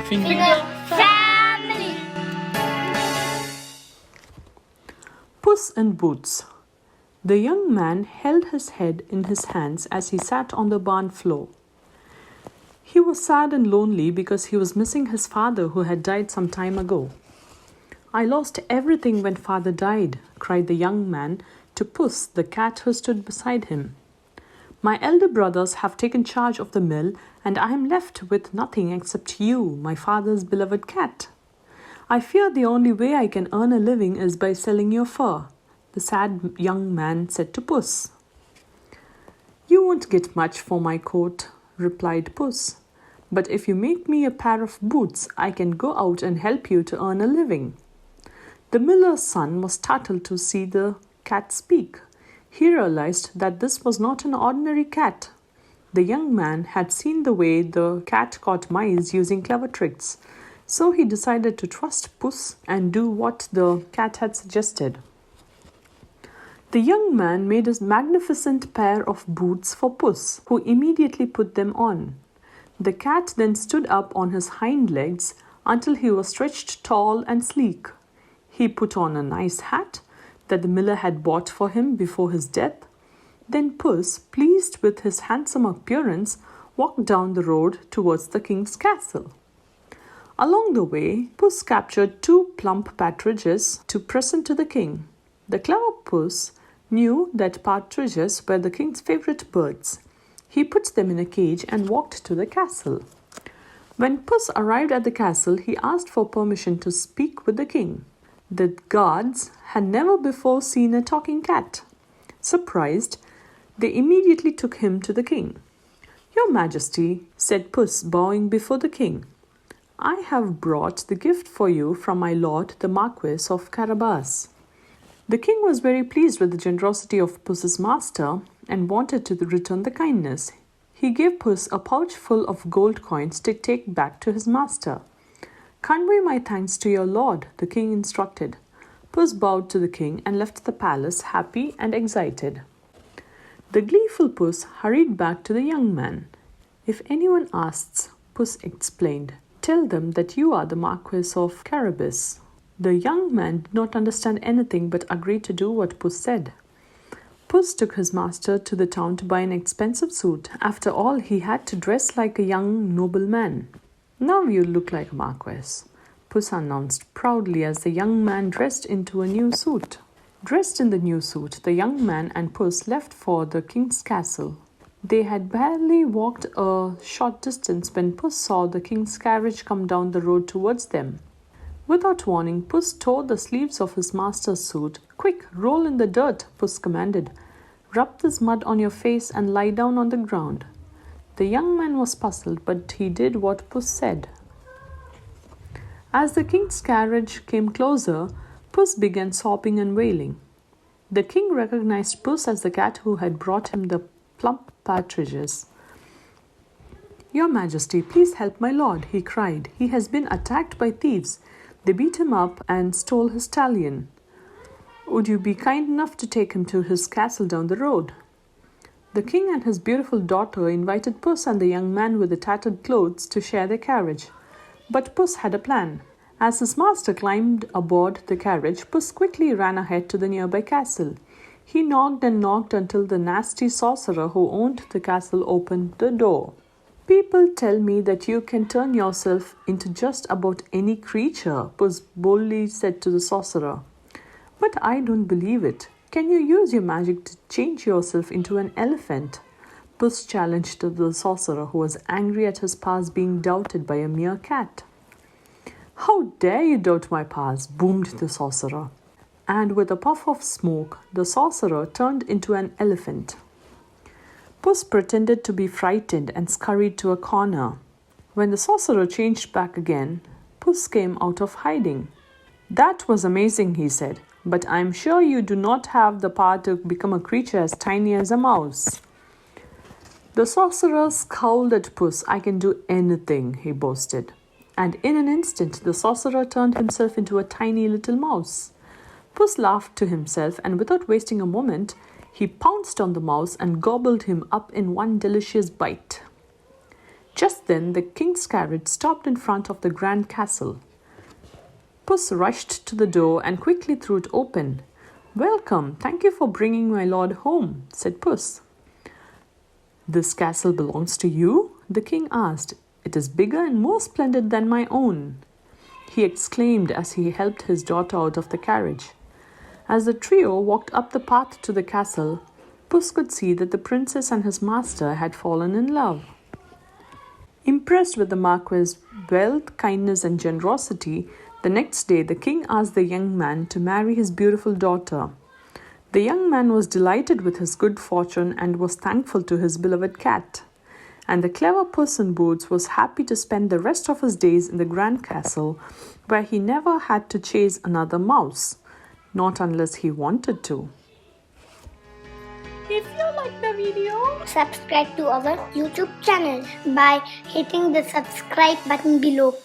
Finger family. Puss in Boots. The young man held his head in his hands as he sat on the barn floor. He was sad and lonely because he was missing his father who had died some time ago. "I lost everything when father died," cried the young man to Puss, the cat who stood beside him. "My elder brothers have taken charge of the mill, and I am left with nothing except you, my father's beloved cat. I fear the only way I can earn a living is by selling your fur," the sad young man said to Puss. "You won't get much for my coat," replied Puss. "But if you make me a pair of boots, I can go out and help you to earn a living." The miller's son was startled to see the cat speak. He realized that this was not an ordinary cat. The young man had seen the way the cat caught mice using clever tricks, so he decided to trust Puss and do what the cat had suggested. The young man made a magnificent pair of boots for Puss, who immediately put them on. The cat then stood up on his hind legs until he was stretched tall and sleek. He put on a nice hat that the miller had bought for him before his death. Then Puss, pleased with his handsome appearance, walked down the road towards the king's castle. Along the way, Puss captured 2 plump partridges to present to the king. The clever Puss knew that partridges were the king's favorite birds. He put them in a cage and walked to the castle. When Puss arrived at the castle, he asked for permission to speak with the king. The guards had never before seen a talking cat. Surprised, they immediately took him to the king. "Your Majesty," said Puss, bowing before the king, "I have brought the gift for you from my lord, the Marquis of Carabas." The king was very pleased with the generosity of Puss's master and wanted to return the kindness. He gave Puss a pouch full of gold coins to take back to his master. "Convey my thanks to your lord," the king instructed. Puss bowed to the king and left the palace, happy and excited. The gleeful Puss hurried back to the young man. "If anyone asks," Puss explained, "tell them that you are the Marquis of Carabas." The young man did not understand anything but agreed to do what Puss said. Puss took his master to the town to buy an expensive suit. After all, he had to dress like a young nobleman. "Now you look like a marquis," Puss announced proudly as the young man dressed into a new suit. Dressed in the new suit, the young man and Puss left for the king's castle. They had barely walked a short distance when Puss saw the king's carriage come down the road towards them. Without warning, Puss tore the sleeves of his master's suit. "Quick, roll in the dirt," Puss commanded. "Rub this mud on your face and lie down on the ground." The young man was puzzled, but he did what Puss said. As the king's carriage came closer, Puss began sobbing and wailing. The king recognized Puss as the cat who had brought him the plump partridges. "Your Majesty, please help my lord," he cried. "He has been attacked by thieves. They beat him up and stole his stallion. Would you be kind enough to take him to his castle down the road?" The king and his beautiful daughter invited Puss and the young man with the tattered clothes to share their carriage. But Puss had a plan. As his master climbed aboard the carriage, Puss quickly ran ahead to the nearby castle. He knocked and knocked until the nasty sorcerer who owned the castle opened the door. "People tell me that you can turn yourself into just about any creature," Puss boldly said to the sorcerer. "But I don't believe it. Can you use your magic to change yourself into an elephant?" Puss challenged the sorcerer, who was angry at his powers being doubted by a mere cat. "How dare you doubt my powers?" boomed the sorcerer. And with a puff of smoke, the sorcerer turned into an elephant. Puss pretended to be frightened and scurried to a corner. When the sorcerer changed back again, Puss came out of hiding. "That was amazing," he said, "but I'm sure you do not have the power to become a creature as tiny as a mouse." The sorcerer scowled at Puss. "I can do anything," he boasted. And in an instant, the sorcerer turned himself into a tiny little mouse. Puss laughed to himself, and without wasting a moment, he pounced on the mouse and gobbled him up in one delicious bite. Just then, the king's carriage stopped in front of the grand castle. Puss rushed to the door and quickly threw it open. "Welcome, thank you for bringing my lord home," said Puss. "This castle belongs to you?" the king asked. "It is bigger and more splendid than my own," he exclaimed as he helped his daughter out of the carriage. As the trio walked up the path to the castle, Puss could see that the princess and his master had fallen in love. Impressed with the Marquis's wealth, kindness, and generosity, the next day the king asked the young man to marry his beautiful daughter. The young man was delighted with his good fortune and was thankful to his beloved cat. And the clever Puss in Boots was happy to spend the rest of his days in the grand castle, where he never had to chase another mouse, not unless he wanted to. If you like the video, Subscribe to our YouTube channel by hitting the subscribe button below.